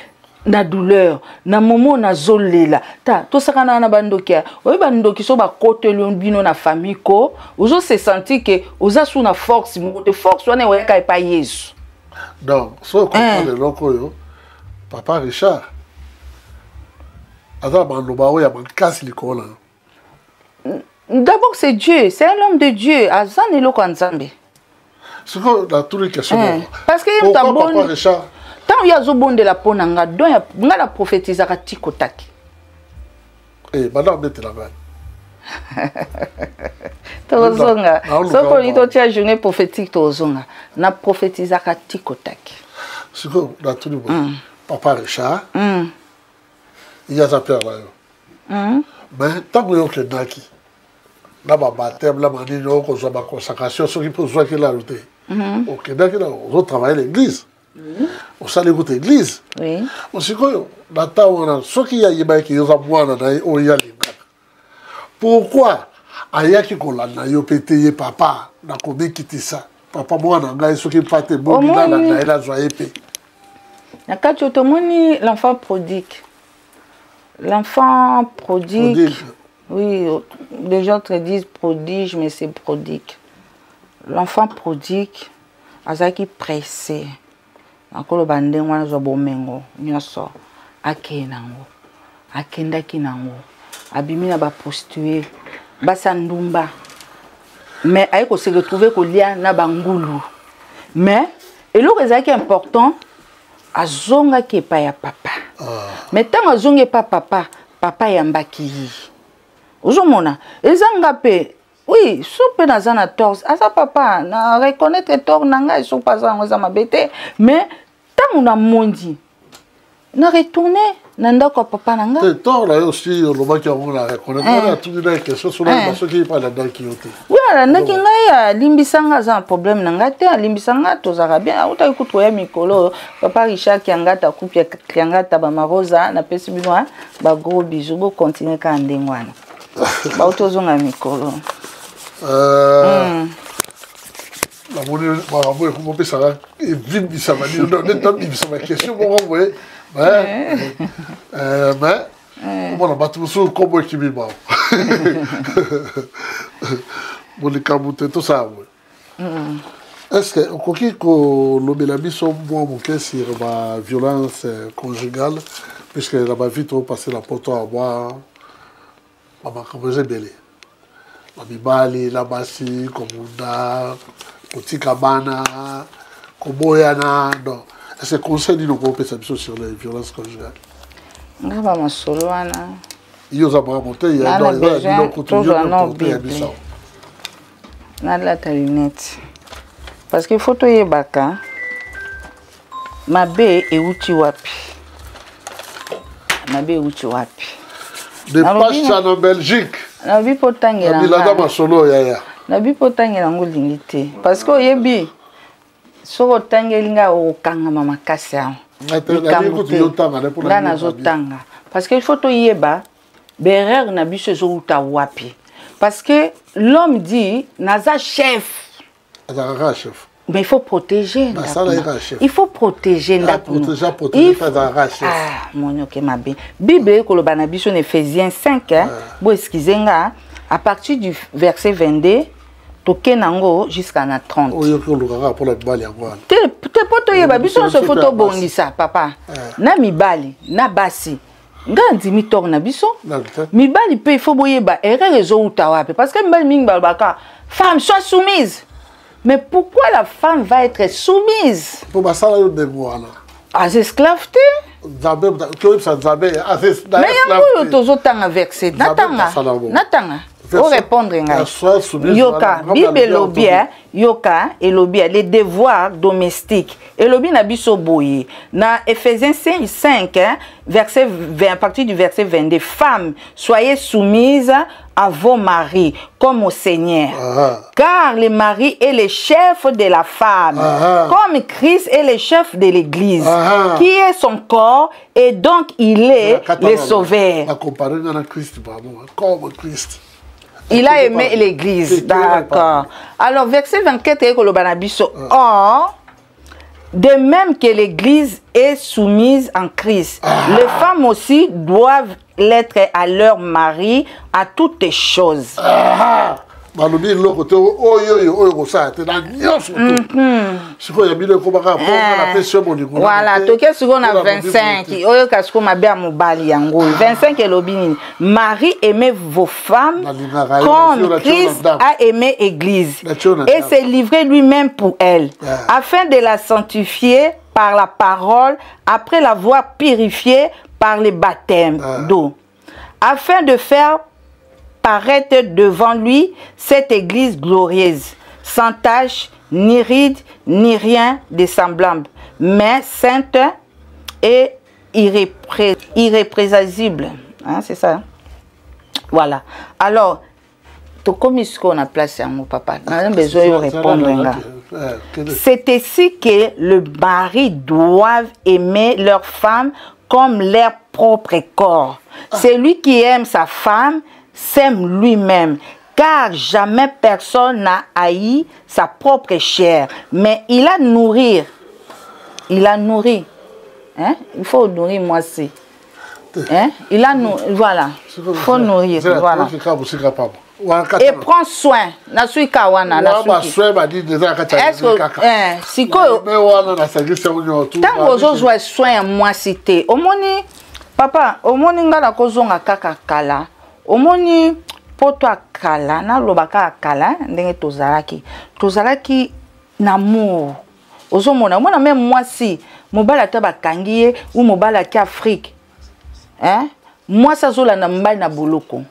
na douleur na momo na zolela ta to sakana na bandokia oyi bandoki so ba kotelo bino na famille ko ozo se sentir que oza sous na force de force wana we ka pa Yesu donc so ko le loko yo papa Richard ada bando ba o ya bankasi likola d'abord c'est Dieu c'est un homme de Dieu azani loko nzambe ce que la toute question parce que il t'a bon papa Richard tant ya zo bonde la ponanga don ya nga la prophétisa ka tikotaki madame bete la bas tozonga soko ito tia journée prophétique tozonga na prophétisa ka tikotaki siko la tout bon papa Richard il y a sa père là mais tant que yo kendaki na ba baptême la mani no ko zo ba consacration so qui peut zo que la route OK d'accord on travaille l'église on s'allait écouter l'église oui on s'y quoi data on ce qui y a yeba qui yoza mwana na o ya linga pourquoi ayaki ko la na yo pété papa na ko bekitisa papa mwana ngai ce qui pate bon na na ela zo épée na kati otomoni l'enfant prodigue oui les gens te disent prodige mais c'est prodigue l'enfant prodigue azaki pressé akolo bande wana zo bomengo nyoso akenango akendaki nango abimina ba prostituer basandumba mais ayeko se retrouver ko lia na bangulu mais eloko ezaki important azonga ke pa ya papa mais tant azonge pa papa yambaki ozomona ezanga pe oui soupe na zana tort asa papa na reconnaître tort nanga so pas ça ngoza mabete mais tant na mondi na retourner na ndako papa nanga tort là aussi le maki on la reconnaître na tout de question sur la personne qui parle dans qui yote oui ala ndaki ngai limbisanga za problème nanga te limbisanga to zaka bien auta ikuto ya mikolo papa Richard kiangata kupia kiangata ba marosa na pesi bino ba gros bisous bo continuer ka ndengwana ba utozonga mikolo la monnaie marabout comment peut ça et vite ça va dire non temps il ça ma question bon ouais mais on a battu sur comme qui vit bon les caboutes tout ça est-ce que au ko lo belabi so bon mon sur la violence conjugale puisque là-bas vite on passait la porte à boire maman comme j'ai belé la bibali la basi komunda kotikabana koboyana donc est-ce que conseil dit le groupe sur les violences conjugales ngaba masolo wana yo za ba monter il y a na la talinette parce que photo yebaka mabe euti wapi mabe euti wapi de pascha en Belgique na bi potangela na ba solo ya na bi potangela ngolingi te parce que yebi soko tangelinga okanga mama kasi ya na zotanga parce que il faut to yeba berrer na biso zo wapi parce que l'homme dit naza chef mais il faut protéger il faut protéger mon ok ma bien Bible koloba na biso Ephésiens 5 bo excusenga à partir du verset 22 tokenango jusqu'à na 30 te poto yeba biso so photo bongisa papa na mibali na basi ngandi mitor na biso mibali pe il faut boyeba erreur ezo utawape parce que mibali mingi balbaka femme soit soumise mais pourquoi la femme va être soumise pour basala yo de moana as esclaveté mais yango tozotanga verset natanga pour répondre yoka Bible lobia yoka et lobia les devoirs domestiques et lobia na biso boye na Ephésiens 5 verset 20 à partir du verset 22 femmes soyez soumises à vos maris comme au Seigneur car le mari est le chef de la femme comme Christ est le chef de l'église qui est son corps et donc il est le sauveur comme Christ. Il a aimé l'église, d'accord. Alors, verset 24, or, de même que l'église est soumise en Christ, les femmes aussi doivent l'être à leur mari à toutes choses. Voilà, toke seconde à 25. 25 et l'obini. Marie, aimez vos femmes comme Christ a aimé l'Église et s'est livré lui-même pour elle, afin de la sanctifier par la parole, après l'avoir purifiée par le baptême d'eau, afin de faire paraître devant lui cette église glorieuse, sans tache, ni ride, ni rien de semblable, mais sainte et irrépressible. Hein, c'est ça. Voilà. Alors, comme ce qu'on a placé à mon papa, on a besoin de répondre. C'est ici que le mari doit aimer leur femme comme leur propre corps. C'est lui qui aime sa femme, s'aime lui-même, car jamais personne n'a haï sa propre chair, mais il a nourri. Hein? Il faut nourrir moi aussi. Hein? Il a nourri, voilà. Il faut nourrir, voilà. Et prends soin. Est-ce que tant que je soin moi cité, au moni papa, au moni ngala kozonga kaka kala. Omoni poto akala na lobaka akala ndenge tozalaki namour ozomona mona même moi si mobala ta bakangiye ou mobala ki Afrique hein moi ça zola na mbali na boloko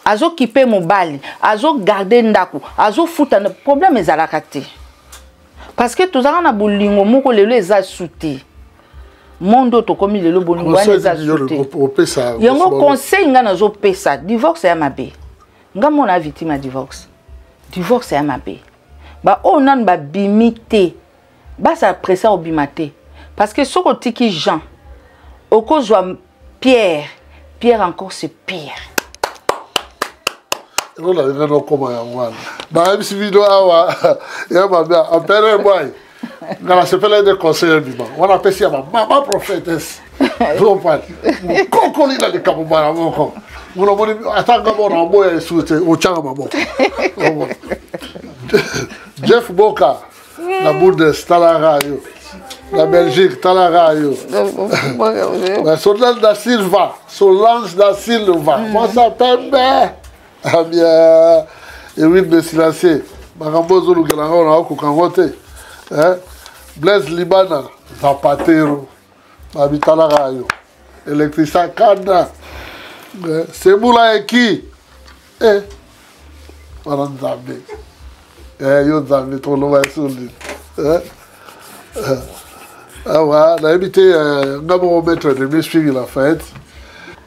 azo kipe mobali azo garder ndako azo futa na problème ezalaka te parce que tozala na bolingo moko lelo eza souté Mondo to komi lelo bolingo eza souté yango conseil nga nazo pesa divorce ya mabe nga mona victime divorce ya mabe ba onan ba bimité ba sa pressa obimate parce que soko tiki Jean okozwa Pierre encore c'est pire. Non la non comment ya mwana ba MC video awa ya mabe apere boy. Ngala se pele de conseiller bima. On appelle ça maman prophétesse. Donc pas. Koko ni la de kabomara moko. Mona moni atanga bona boya souté o changa mabo. Jeff Boka la bourde Stala Radio. La Belgique, Talarayo. Solange da Silva. Solange da Silva. Moi, ça s'appelle ah bien. Et oui, mais silencieux. Marambozo Lugalanga, on a Kokangote. Blaise Libana, Zapatero. Babi Talarayo. Électricien Kada. C'est Moula et qui? Madame Zambé. Yo Zambé, ton nom est sur l'île. Ah ouais, on a habité un maître de m'expliquer la fête.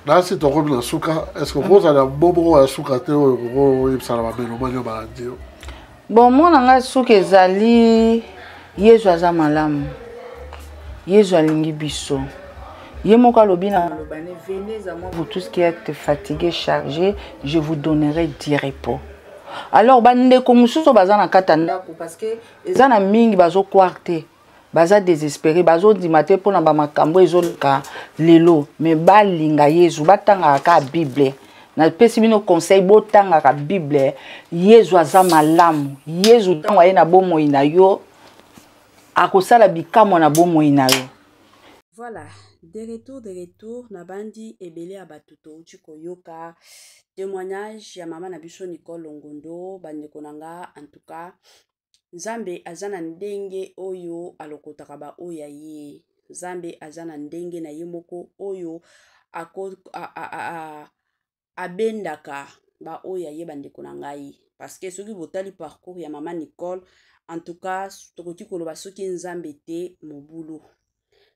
Là, si tu as souka, est-ce que vous avez un bon à souka? Bon, moi, je suis que Zali, Yesu aza malamu. Yesu alingi biso. Yemoko lobina lobane, venez à moi, vous tous qui êtes fatigués, chargés, je vous donnerai du repos. Alors, bande komususo bazana katanda parce que ezana mingi bazo kwarte. Baza désespéré, bazo dimate pona ba makambo ezolka lelo, mais balinga Yesu batanga ka Bible. Na pesi bino conseil botanga ka Bible, Yesu aza malamu. Yesu tanga ye na bomoi na yo akosala bikamo na bomoi na yo. Voilà, de retour, Nabandi ebele abatuto uchiko yoka témoignage ya mama na biso Nicole Longondo bandeko nanga. En tout cas, Nzambe azana ndenge oyo alokotaka ba oya ye. Nzambe azana ndenge na ye moko oyo abendaka ba oya ye bandeko nangai. Parce que soki botali parcours ya mama Nicole, en tout cas, tokoti koloba soki Nzambe te mobulu.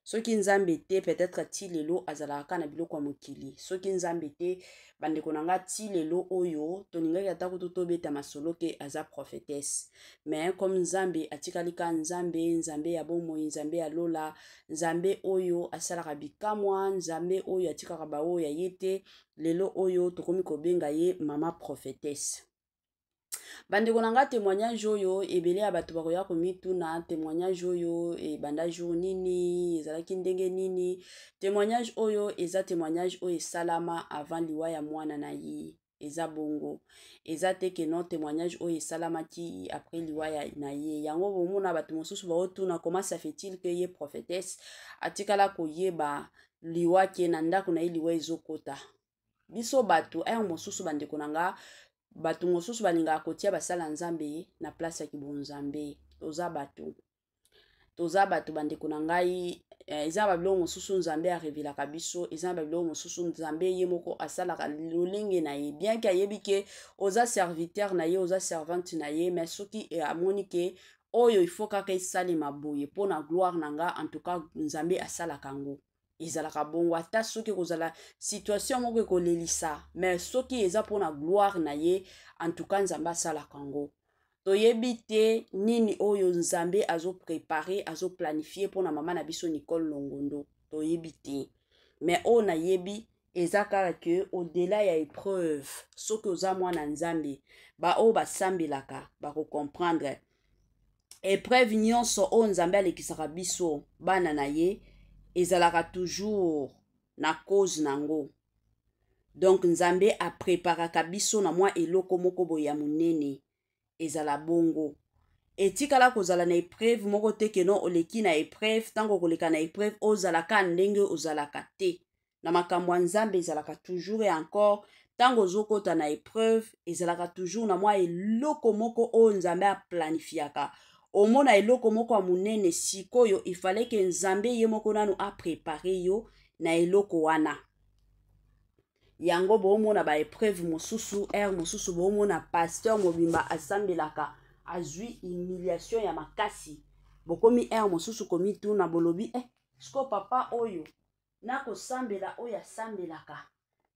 Soki Nzambe te peut-être ti lelo azalaka na biloko ya mokili. Soki Nzambe te bandeko nanga ti lelo oyo toningaki atako tobeta masolo ke aza prophétesse. Mais comme Nzambe atikalika Nzambe ya bomoi, Nzambe ya lola, Nzambe oyo asalaka bikamwa, Nzambe oyo atikaka ba oyo yete, lelo oyo tokomi kobenga ye mama prophétesse. Bandeko nanga témoignage oyo ebele ya bato bakoya komituna témoignage oyo e banda jour nini ezalaki ndenge nini. Témoignage oyo eza témoignage oyo salama avant liwa ya mwana na ye. Eza bongo eza teke non témoignage oyo salamaki après liwa ya na ye. Yango bomona bato mosusu baotuna comment ça fait-il que ye prophétesse atikala koyeba liwa ke na ndako na ye liwa ezokota. Biso bato aya mosusu bandeko nanga batu mosusu balinga kotia basala Nzambe na place ya kibonzambe. Toza batu bandeko na ngai eza babilo mosusu Nzambe a révéla kabiso, eza babilo mosusu Nzambe ye moko asala lolenge na ye. Bien que ayebi ke oza serviteur na ye, oza servante na ye, mais soki amoni ke oyo il faut kaka esali maboye pona gloire nanga. En tout cas Nzambe asala kango ezalaka bongo ata soki kozala situation moko ekolelisa, mais soki eza pona gloire na ye, en tout cas Nzambe asala kango. Toyebi te nini oyo Nzambe azo préparer, azo planifier pona mama na biso Nicole Longondo. Toyebi te, mais o na yebi eza kaka ke au-delà ya épreuve, soki oza mwana Nzambe ba o basambelaka bako comprendre épreuve nyonso o Nzambe alekisaka biso bana na ye ezalaka toujours na cause nango. Donc Nzambe a préparaka biso na mwa eloko moko boye ya munene ezala bongo. Etikala kozala na épreuve moko te ke non oleki na épreuve, tango koleka na épreuve ozalaka ndenge ozalaka te. Na makambo ya Nzambe ezalaka toujours et encore tango ozokota na épreuve ezalaka toujours na mwa eloko moko o Nzambe a planifiaka. Omona eloko moko ya munene sikoyo il fallait que Nzambe ye moko nanu a préparé yo na eloko wana. Yango bomona ba épreuve mosusu mosusu bomona pasteur mobimba asambelaka azui humiliation ya makasi. Bokomi mosusu komi tuna bolobi sko papa oyo na ko sambela oyo asambelaka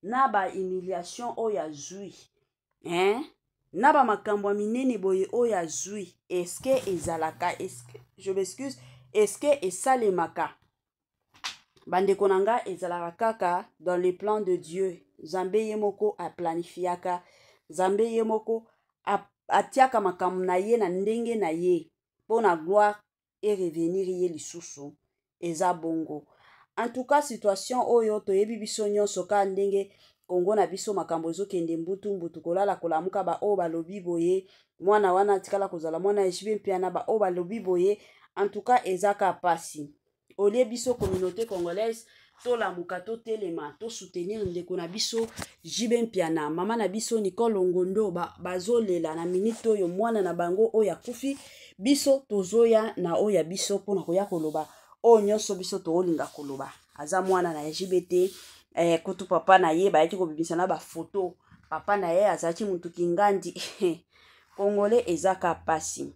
na ba humiliation oyo azui na ba makambo minene boye oyo azui. Est-ce que ezalaka, est-ce que je m'excuse, est-ce que esalemaka? Bandeko nanga ezalaka kaka dans le plan de Dieu. Nzambe yemoko a planifiaka, Nzambe yemoko atiaka makambo na ye na ndenge na ye pona gloire et revenir ye lisusu eza bongo. En tout cas situation oyo toyebi biso nyonso ka ndenge Kongo na biso makambo ezokende mbutu kolala kolamuka ba o balobi boye mwana wana tikala kozala mwana ejibe mpiana ba o balobi boye. En tout cas ezaka pasi. olie biso communauté congolaise tolamuka totelema tosoutenir ndeko na biso Jibe Mpiana mama na biso Nicole Longondo bazolela na minute oyo mwana na bango oyo akufi biso tozoya na oya biso pona koya koloba o nyonso biso toolinga koloba aza mwana na Jibe te kutu papa na ye bayaki kobimisa na bafoto papa na ye azaki mutu kingandi Congolais ezaka pasi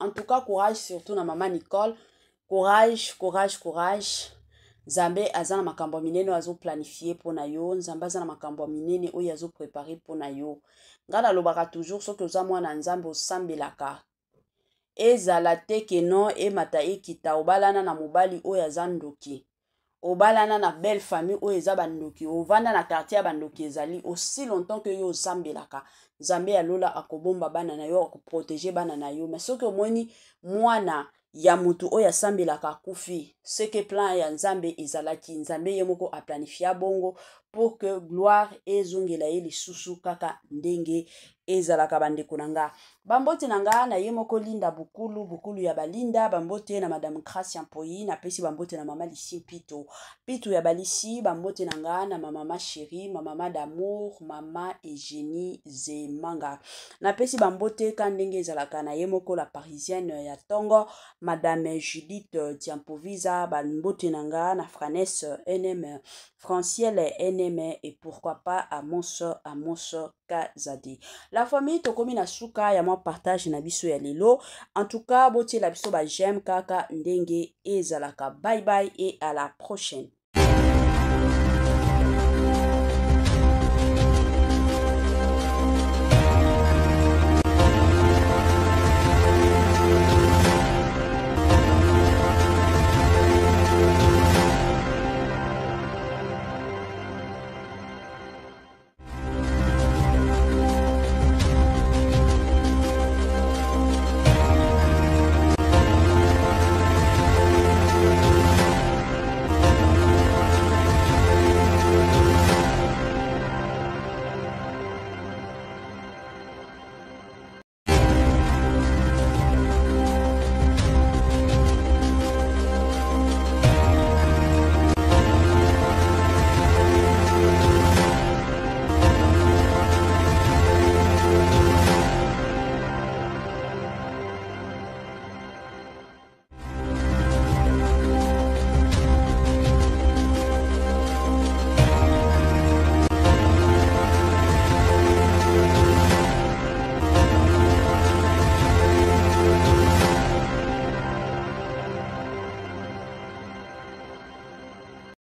en tout cas courage surtout na mama Nicole courage Nzambe aza na makambo minene azo planifier pona yo Nzambe aza na makambo minene oyo azo préparer pona yo ngana lobaka toujours soki oza mwana Nzambe osambelaka ezala te ke non emata ekita obalana na mobali oyo aza ndoki obalana na belle famille oyo eza bandoki ovanda na quartier ya bandoki ezali aussi longtemps que yo osambelaka Nzambe alola akobomba bana na yo akoprotéger bana na yo mais soki omoni mwana ya mutu oyo asambelaka akufi seke plan ya Nzambe ezalaki Nzambe ye moko a planifia bongo pour que gloire ezongela ye lisusu kaka ndenge ezalaka bandeko na nga bambote na nga na ye moko Linda bukulu ya balinda bambote na madame Gracia Mpoyi na pesi bambote na mama Lisi Pitu ya balisi bambote na nga na mama chérie mama d'amour mama Eugénie Zemanga na pesi bambote ka ndenge ezalaka na ye moko la parisienne ya Tongo madame Judith Tiampoviza bambote na nga na Franesse NM Francielle NM et pourquoi pas Amos Kazadi la famille tokomi na suka ya moi partage na biso ya lelo en tout cas botiela biso ba j'aime kaka ndenge ezalaka bye bye et à la prochaine.